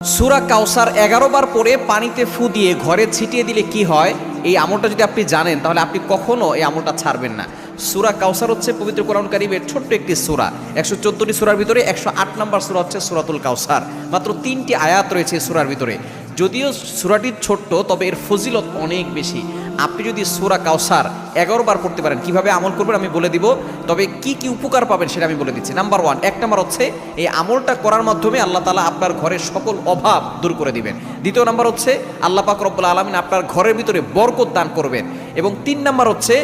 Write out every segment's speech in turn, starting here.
সূরা কাউসার 11 বার পরে পানিতে ফু দিয়ে ঘরে ছিটিয়ে দিলে কি হয়, এই আমলটা যদি আপনি জানেন তাহলে আপনি কখনো এই আমলটা ছাড়বেন না। সূরা কাউসার হচ্ছে পবিত্র কোরআন কারীমের ছোট্ট একটি সূরা। 114টি সূরার ভিতরে 108 নম্বর সূরা হচ্ছে সূরাতুল কাউসার। মাত্র 3টি আয়াত রয়েছে এই সূরার ভিতরে। যদিও সূরাটি ছোট্ট, তবে এর ফজিলত অনেক বেশি। আপনি যদি সূরা কাউসার 11 বার পড়তে পারেন, কিভাবে আমল করবেন আমি বলে দিব, তবে কি কি উপকার পাবেন সেটা আমি বলে দিচ্ছি। নাম্বার 1, 1 নম্বর হচ্ছে এই আমলটা করার মাধ্যমে আল্লাহ তাআলা আপনার ঘরের সকল অভাব দূর করে দিবেন। দ্বিতীয় নম্বর হচ্ছে আল্লাহ পাক রব্বুল আলামিন আপনার ঘরের ভিতরে বরকত দান করবেন। এবং 3 নম্বর হচ্ছে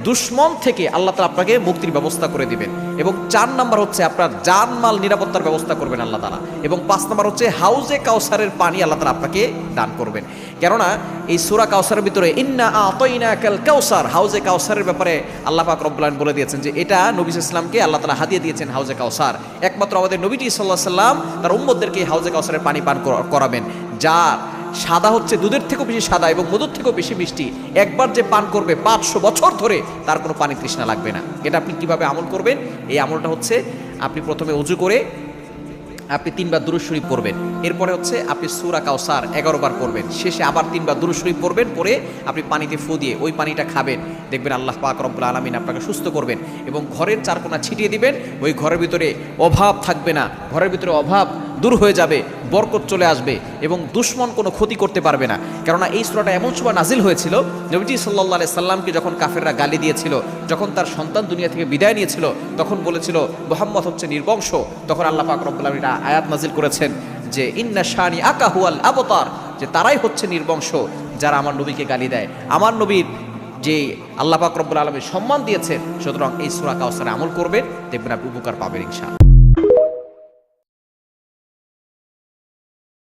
দুশ্মন থেকে আল্লাহ তাআলা আপনাকে মুক্তির ব্যবস্থা করে দিবেন। এবং 4 নম্বর হচ্ছে আপনার জানমাল নিরাপত্তার ব্যবস্থা করবেন আল্লাহ তাআলা। এবং 5 নম্বর হচ্ছে হাউজে কাউসারের পানি আল্লাহ তাআলা আপনাকে দান করবেন। কেননা এই সূরা কাউসারের ভিতরে ইন্না আতাইনাকাল কাউসার, হাউজে কাউসারের ব্যাপারে আল্লাহ পাক রব্বুল আলামিন বলে দিয়েছেন যে এটা নবী সাল্লাল্লাহু আলাইহি ওয়াসাল্লামকে আল্লাহ তাআলা হাদিয়া দিয়েছেন হাউজে কাউসার। একমাত্র আমাদের নবীজি সাল্লাল্লাহু আলাইহি ওয়াসাল্লাম তার উম্মতদেরকে হাউজে কাউসারের পানি পান করাবেন, যা সাদা হচ্ছে দুধের থেকেও বেশি সাদা এবং মধুর থেকেও বেশি মিষ্টি। একবার যে পান করবে 500 বছর ধরে তার কোনো পানি তৃষ্ণা লাগবে না। এটা আপনি কিভাবে আমল করবেন? এই আমলটা হচ্ছে আপনি প্রথমে ওযু করে আপনি 3 বার দুরূদ শরীফ পড়বেন। এরপরে হচ্ছে আপনি সূরা কাউসার 11 বার পড়বেন। শেষে আবার 3 বার দুরূদ শরীফ পড়বেন, পরে আপনি পানিতে ফু দিয়ে ওই পানিটা খাবেন। দেখবেন আল্লাহ পাক রব্বুল আলামিন আপনাকে সুস্থ করবেন এবং ঘরের চারকোনা ছিটিয়ে দিবেন। ওই ঘরের ভিতরে অভাব থাকবে না, ঘরের ভিতরে অভাব দূর হয়ে যাবে, বরকত চলে আসবে এবং দুশ্মন কোনো ক্ষতি করতে পারবে না। কেননা এই সূরাটা এমন সময় নাজিল হয়েছিল, নবীজি সাল্লাল্লাহু আলাইহি সাল্লামকে যখন কাফেররা গালি দিয়েছিল, যখন তার সন্তান দুনিয়া থেকে বিদায় নিয়েছিল, তখন বলেছিল মুহাম্মদ হচ্ছে নির্বংশ। তখন আল্লাহ পাক রব্বুল আলামিন আয়াত নাজিল করেছেন যে ইন্না শানি আকা হুয়াল আবতার, যে তারাই হচ্ছে নির্বংশ যারা আমার নবীকে গালি দেয়। আমার নবীর যে আল্লাহ পাক রব্বুল আলামিন সম্মান দিয়েছেন, সুতরাং এই সূরা কাউসারে আমল করবেন, দেখবেন আপনি উপকার পাবেন ইনশাআল্লাহ।